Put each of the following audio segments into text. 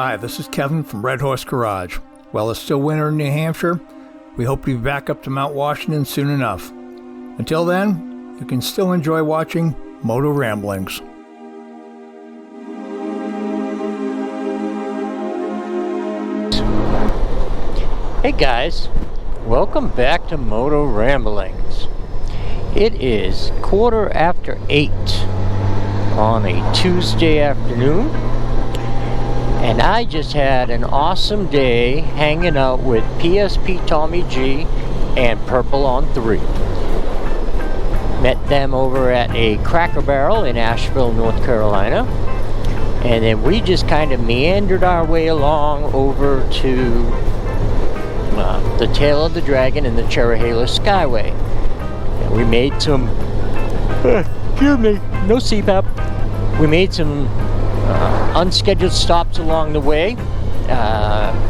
Hi, this is Kevin from Red Horse Garage. While it's still winter in New Hampshire, we hope to be back up to Mount Washington soon enough. Until then, you can still enjoy watching Motoramblings. Hey guys, welcome back to Motoramblings. It is 8:15 on a Tuesday afternoon, and I just had an awesome day hanging out with PSP Tommy G and Purple on 3. Met them over at a Cracker Barrel in Asheville, North Carolina, and then we just kind of meandered our way along over to the Tail of the Dragon and the Cherahela Skyway. And we made some, excuse me, no CPAP. We made some unscheduled stops along the way.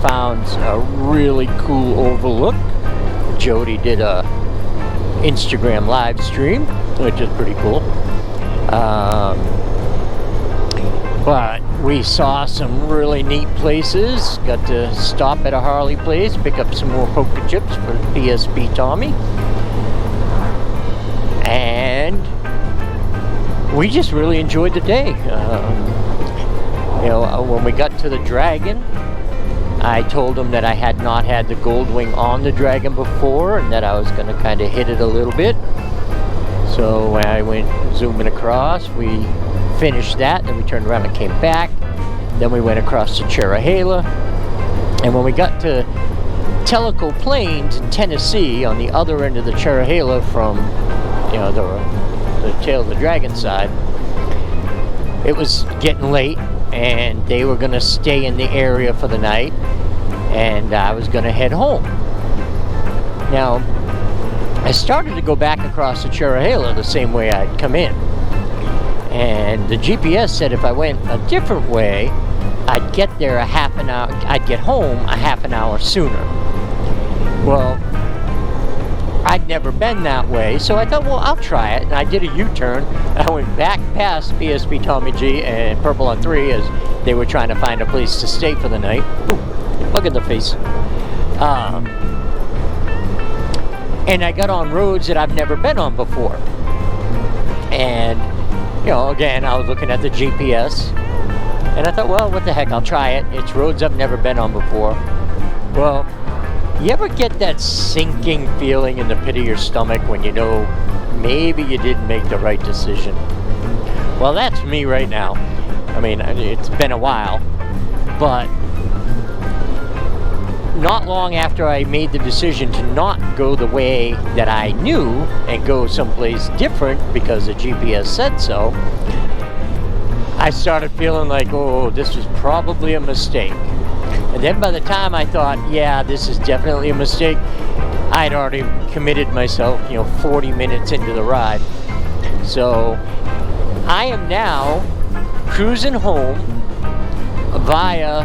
Found a really cool overlook. Jody did a Instagram live stream, which is pretty cool. But we saw some really neat places. Got to stop at a Harley place, pick up some more poker chips for PSP Tommy. And we just really enjoyed the day. When we got to the Dragon, I told him that I had not had the Goldwing on the Dragon before and that I was going to kind of hit it a little bit. So when I went zooming across, we finished that, then we turned around and came back. Then we went across to Cherahela, and when we got to Tellico Plains in Tennessee, on the other end of the Cherahela from the Tail of the Dragon side, it was getting late, and they were going to stay in the area for the night, and I was going to head home. Now, I started to go back across the Cherahela the same way I'd come in. And the GPS said if I went a different way, I'd get there a half an hour, I'd get home a half an hour sooner. Well, I'd never been that way, so I thought, well, I'll try it. And I did a U-turn. I went back past PSP Tommy G and Purple on 3 as they were trying to find a place to stay for the night. Ooh, look at the face. And I got on roads that I've never been on before. And again, I was looking at the GPS, and I thought, well, what the heck, I'll try it. It's roads I've never been on before. Well, you ever get that sinking feeling in the pit of your stomach when you know maybe you didn't make the right decision? Well, that's me right now. I mean, it's been a while, but not long after I made the decision to not go the way that I knew and go someplace different because the GPS said so, I started feeling like, oh, this was probably a mistake. And then by the time I thought, yeah, this is definitely a mistake, I'd already committed myself, 40 minutes into the ride. So I am now cruising home via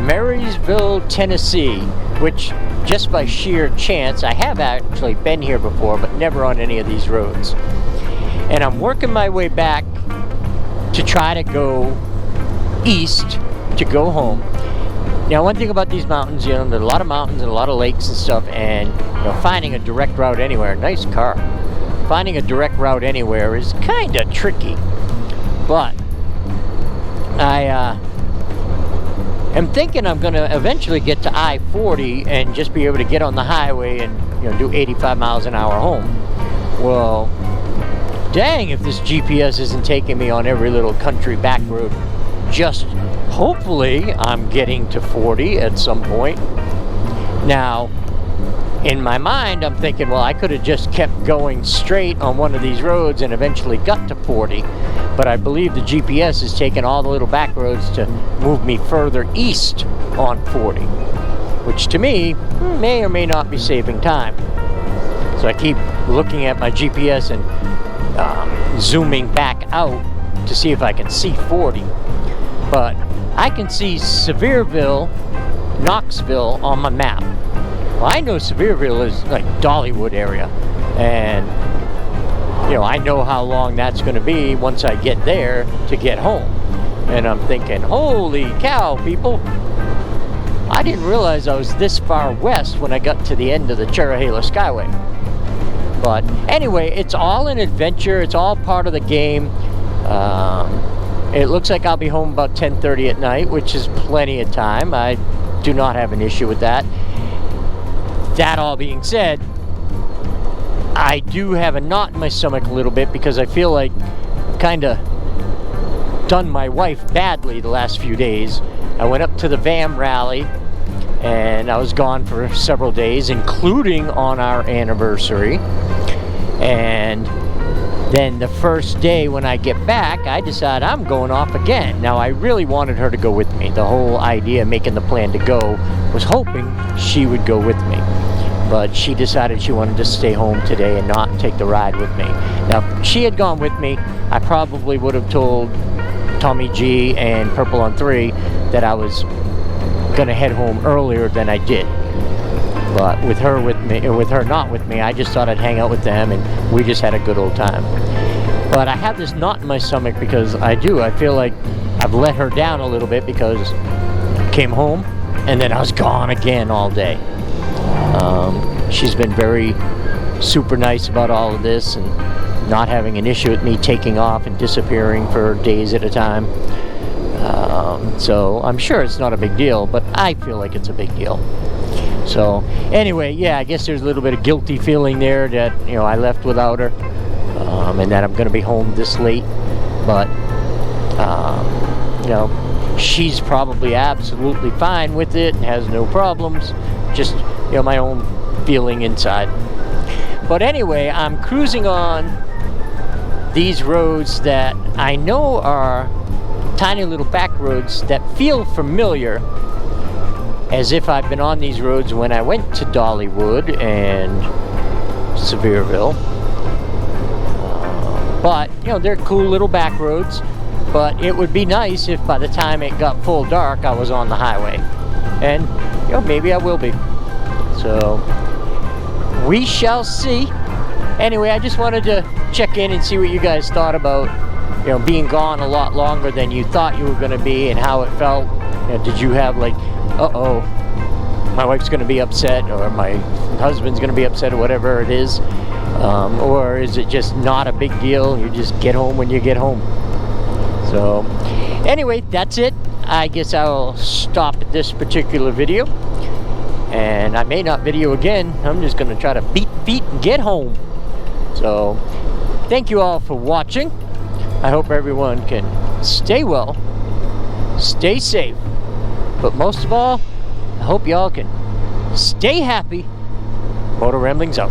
Marysville, Tennessee, which just by sheer chance, I have actually been here before, but never on any of these roads. And I'm working my way back to try to go east to go home. Now, one thing about these mountains, there's a lot of mountains and a lot of lakes and stuff, and finding a direct route anywhere, nice car, finding a direct route anywhere is kind of tricky. But I'm thinking I'm going to eventually get to I-40 and just be able to get on the highway and do 85 miles an hour home. Well, dang if this GPS isn't taking me on every little country back road. Just hopefully I'm getting to 40 at some point. Now, in my mind, I'm thinking, well, I could have just kept going straight on one of these roads and eventually got to 40. But I believe the GPS is taking all the little back roads to move me further east on 40, which to me may or may not be saving time. So I keep looking at my GPS and zooming back out to see if I can see 40. But I can see Sevierville, Knoxville on my map. Well, I know Sevierville is like Dollywood area, and I know how long that's going to be once I get there to get home. And I'm thinking, holy cow, people. I didn't realize I was this far west when I got to the end of the Cherahela Skyway. But anyway, it's all an adventure. It's all part of the game. It looks like I'll be home about 10:30 at night, which is plenty of time. I do not have an issue with that. That all being said, I do have a knot in my stomach a little bit because I feel like I've kind of done my wife badly the last few days. I went up to the VAM rally and I was gone for several days, including on our anniversary. And then the first day when I get back, I decide I'm going off again. Now, I really wanted her to go with me. The whole idea of making the plan to go was hoping she would go with me. But she decided she wanted to stay home today and not take the ride with me. Now, if she had gone with me, I probably would have told Tommy G and Purple on 3 that I was going to head home earlier than I did. But with her not with me, I just thought I'd hang out with them, and we just had a good old time. But I have this knot in my stomach because I feel like I've let her down a little bit because I came home and then I was gone again all day. She's been very super nice about all of this and not having an issue with me taking off and disappearing for days at a time. So I'm sure it's not a big deal, but I feel like it's a big deal. So anyway, yeah, I guess there's a little bit of guilty feeling there that, you know, I left without her, and that I'm going to be home this late. But, you know, she's probably absolutely fine with it and has no problems. Just, you know, my own feeling inside. But anyway, I'm cruising on these roads that I know are tiny little back roads that feel familiar, as if I've been on these roads when I went to Dollywood and Sevierville. But, you know, they're cool little back roads, but it would be nice if by the time it got full dark, I was on the highway. And, you know, maybe I will be. So, we shall see. Anyway, I just wanted to check in and see what you guys thought about, you know, being gone a lot longer than you thought you were going to be and how it felt. You know, did you have like, uh-oh, my wife's going to be upset, or my husband's going to be upset, or whatever it is? Or is it just not a big deal? You just get home when you get home. So, anyway, that's it. I guess I'll stop at this particular video. And I may not video again. I'm just going to try to beat feet and get home. So, thank you all for watching. I hope everyone can stay well, stay safe, but most of all, I hope y'all can stay happy. Motoramblings out.